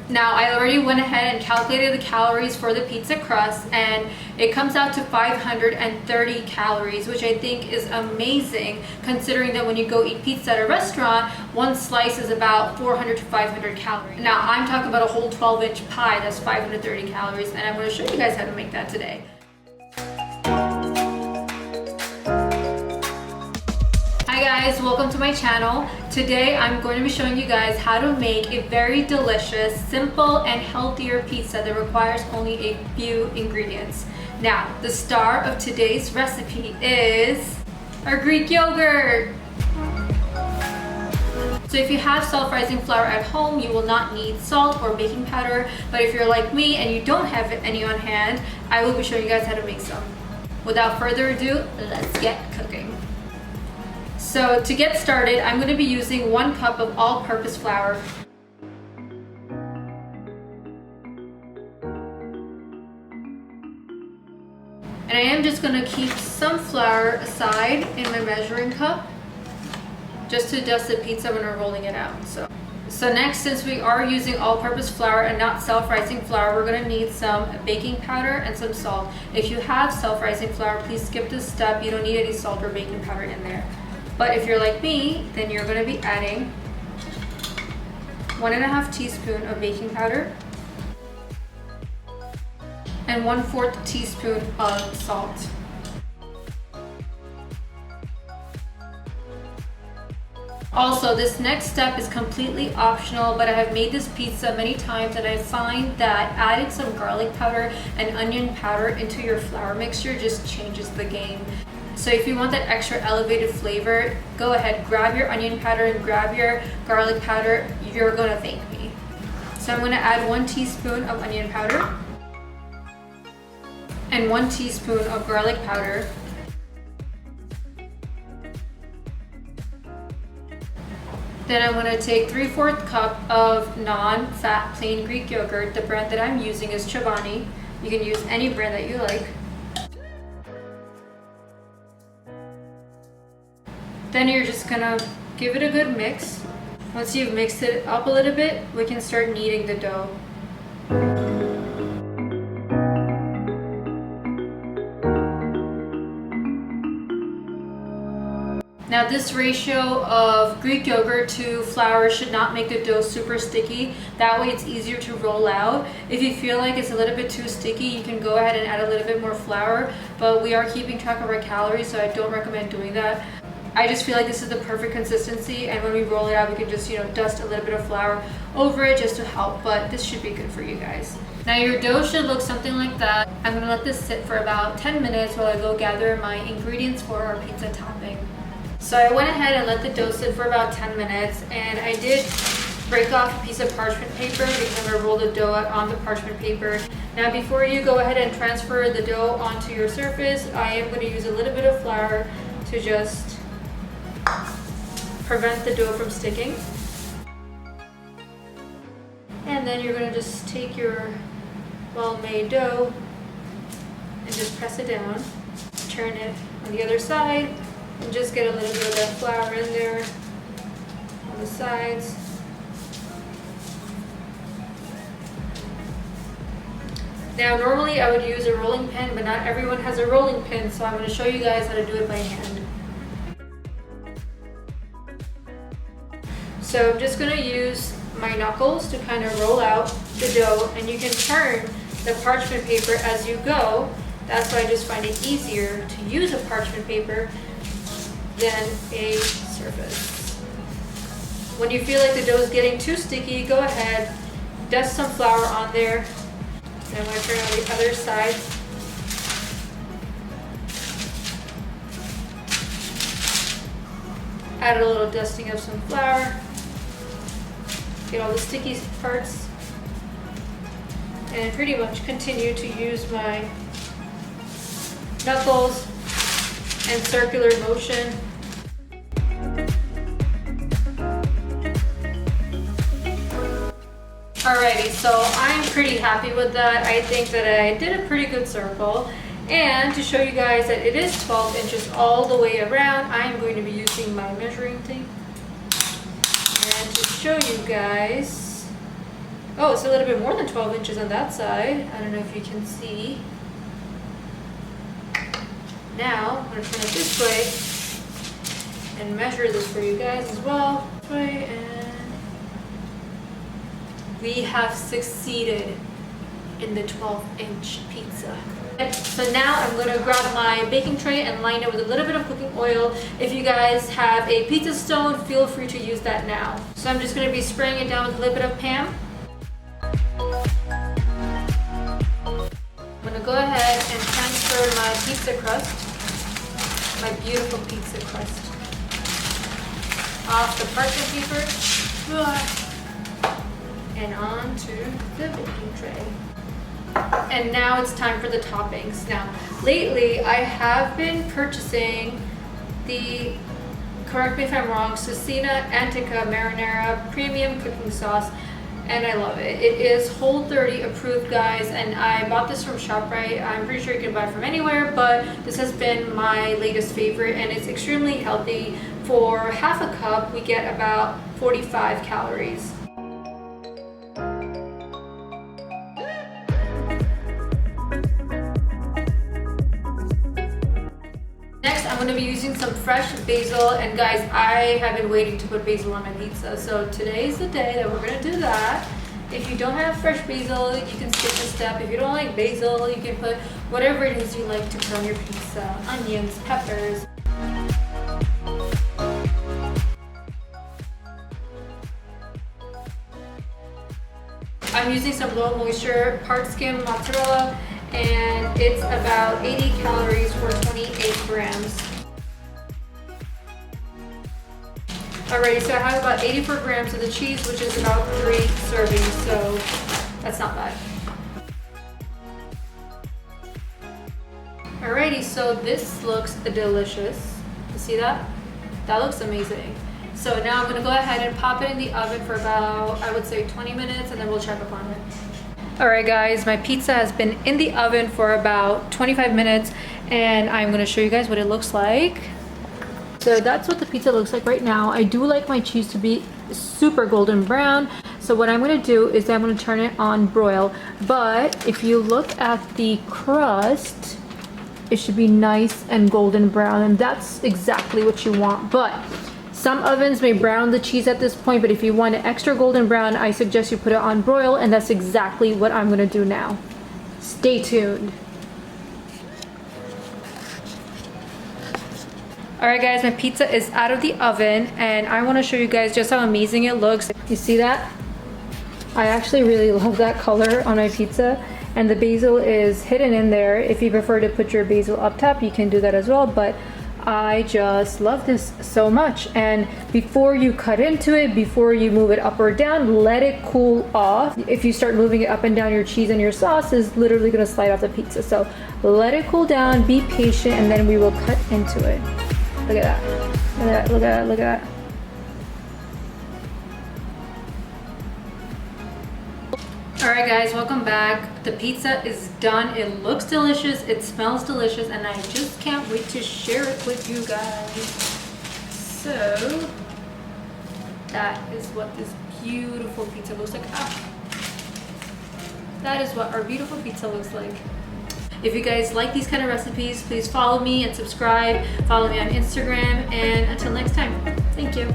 Now, I already went ahead and calculated the calories for the pizza crust, and it comes out to 530 calories, which I think is amazing considering that when you go eat pizza at a restaurant, one slice is about 400 to 500 calories. Now, I'm talking about a whole 12-inch pie that's 530 calories, and I'm going to show you guys how to make that today. Hi guys, welcome to my channel. Today I'm going to be showing you guys how to make a very delicious, simple, and healthier pizza that requires only a few ingredients. Now, the star of today's recipe is our Greek yogurt. So if you have self-rising flour at home, you will not need salt or baking powder, but if you're like me and you don't have any on hand, I will be showing you guys how to make some. Without further ado, let's get cooking. So to get started, I'm going to be using 1 cup of all-purpose flour. And I am just going to keep some flour aside in my measuring cup just to dust the pizza when we're rolling it out. So next, since we are using all-purpose flour and not self-rising flour, we're going to need some baking powder and some salt. If you have self-rising flour, please skip this step. You don't need any salt or baking powder in there. But if you're like me, then you're going to be adding 1.5 teaspoon of baking powder and 1/4 teaspoon of salt. Also, this next step is completely optional, but I have made this pizza many times and I find that adding some garlic powder and onion powder into your flour mixture just changes the game. So if you want that extra elevated flavor, go ahead, grab your onion powder and grab your garlic powder. You're gonna thank me. So I'm gonna add 1 teaspoon of onion powder and 1 teaspoon of garlic powder. Then I'm gonna take 3/4 cup of non-fat plain Greek yogurt. The brand that I'm using is Chobani. You can use any brand that you like. Then you're just gonna give it a good mix. Once you've mixed it up a little bit, we can start kneading the dough. Now this ratio of Greek yogurt to flour should not make the dough super sticky. That way it's easier to roll out. If you feel like it's a little bit too sticky, you can go ahead and add a little bit more flour, but we are keeping track of our calories, so I don't recommend doing that. I just feel like this is the perfect consistency, and when we roll it out, we can just, dust a little bit of flour over it just to help, but this should be good for you guys. Now your dough should look something like that. I'm gonna let this sit for about 10 minutes while I go gather my ingredients for our pizza topping. So I went ahead and let the dough sit for about 10 minutes, and I did break off a piece of parchment paper because I'm gonna roll the dough out on the parchment paper. Now before you go ahead and transfer the dough onto your surface, I am gonna use a little bit of flour to just prevent the dough from sticking. And then you're going to just take your well-made dough and just press it down. Turn it on the other side and just get a little bit of that flour in there on the sides. Now normally I would use a rolling pin, but not everyone has a rolling pin, so I'm going to show you guys how to do it by hand. So I'm just going to use my knuckles to kind of roll out the dough, and you can turn the parchment paper as you go. That's why I just find it easier to use a parchment paper than a surface. When you feel like the dough is getting too sticky, go ahead, dust some flour on there. And I'm going to turn on the other side. Add a little dusting of some flour. Get all the sticky parts, and pretty much continue to use my knuckles and circular motion. Alrighty, so I'm pretty happy with that. I think that I did a pretty good circle. And to show you guys that it is 12 inches all the way around, I am going to be using my measuring tape. And to show you guys Oh, it's a little bit more than 12 inches on that side. I don't know if you can see. Now, I'm gonna turn it this way and measure this for you guys as well. This way, and we have succeeded in the 12-inch pizza. So now I'm gonna grab my baking tray and line it with a little bit of cooking oil. If you guys have a pizza stone, feel free to use that now. So I'm just gonna be spraying it down with a little bit of Pam. I'm gonna go ahead and transfer my pizza crust, my beautiful pizza crust, off the parchment paper and onto the baking tray. And now it's time for the toppings. Now, lately I have been purchasing the, correct me if I'm wrong, Cecina Antica Marinara Premium Cooking Sauce, and I love it. It is Whole30 approved, guys, and I bought this from ShopRite. I'm pretty sure you can buy it from anywhere, but this has been my latest favorite, and it's extremely healthy. For half a cup, we get about 45 calories. I'm going to be using some fresh basil, and guys, I have been waiting to put basil on my pizza, so today's the day that we're going to do that. If you don't have fresh basil, you can skip this step. If you don't like basil, you can put whatever it is you like to put on your pizza. Onions, peppers. I'm using some low moisture part skim mozzarella, and it's about 80 calories for 28 grams. Alrighty, so I have about 84 grams of the cheese, which is about 3 servings, so that's not bad. Alrighty, so this looks delicious. You see that? That looks amazing. So now I'm gonna go ahead and pop it in the oven for about, I would say 20 minutes, and then we'll check up on it. Alright guys, my pizza has been in the oven for about 25 minutes, and I'm gonna show you guys what it looks like. So that's what the pizza looks like right now. I do like my cheese to be super golden brown. So what I'm gonna do is I'm gonna turn it on broil. But if you look at the crust, it should be nice and golden brown, and that's exactly what you want. But some ovens may brown the cheese at this point, but if you want it extra golden brown, I suggest you put it on broil, and that's exactly what I'm gonna do now. Stay tuned. Alright guys, my pizza is out of the oven, and I want to show you guys just how amazing it looks. You see that? I actually really love that color on my pizza, and the basil is hidden in there. If you prefer to put your basil up top, you can do that as well, but I just love this so much. And before you cut into it, before you move it up or down, let it cool off. If you start moving it up and down, your cheese and your sauce is literally going to slide off the pizza. So let it cool down, be patient, and then we will cut into it. Look at that. Look at that. Look at that. Look at that. Alright guys, welcome back. The pizza is done. It looks delicious, it smells delicious, and I just can't wait to share it with you guys. So that is what this beautiful pizza looks like. That is what our beautiful pizza looks like. If you guys like these kind of recipes, please follow me and subscribe. Follow me on Instagram, and until next time, thank you.